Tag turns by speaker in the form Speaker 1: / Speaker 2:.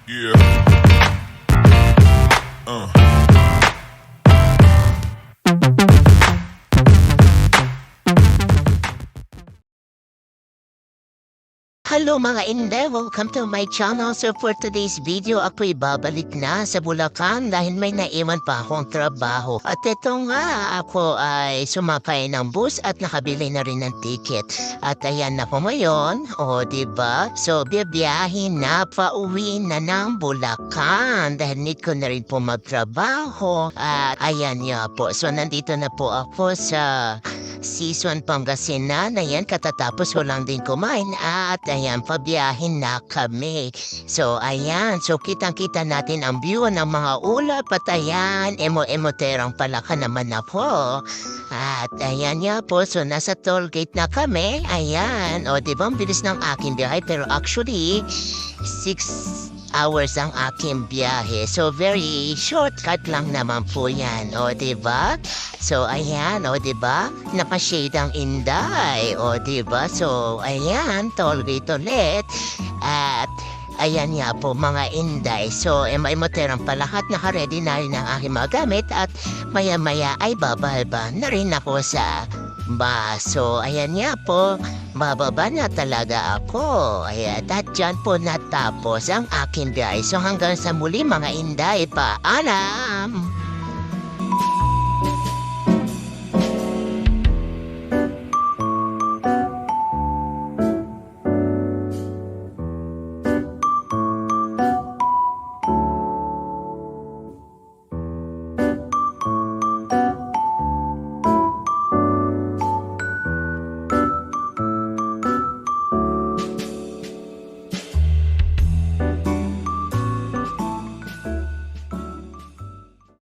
Speaker 1: Yeah. Uh.
Speaker 2: Hello mga Inde! Welcome to my channel. So for today's video, ako'y babalik na sa Bulacan dahil may naiwan pa akong trabaho. At ito nga, ako ay sumakay ng bus at nakabili na rin ng ticket. At ayan na po ngayon, o diba? So biyahin na, pauwi na ng Bulacan dahil need ko na rin po magtrabaho. At ayan nga po, so nandito na po ako sa Season Pangasinan. Ayan, katatapos ko lang din kumain at ayan, pabiyahin na kami. So, ayan. So, kitang-kita natin ang view ng mga ulap at ayan, emo-emoterang pala ka naman ako. At ayan nga po, so nasa toll gate na kami. Ayan, o diba, ang bilis ng aking biyahe. Pero actually, 6 hours ang aking biyahe. So, very shortcut lang naman po yan. O, diba? So, ayan, o, diba? Napashade ang Inday. O, diba? So, ayan, toll gate ulit. At, ayan nga po, mga Inday. So, emo-emoterang pa lahat. Naka-ready na rin ang aking mga gamit. At, maya-maya ay babalba na rin ako sa bus. So, ayan nga po. Bababa na talaga ako. Ayan, at dyan po natapos ang aking biyahe. So hanggang sa muli mga Inday, paalam!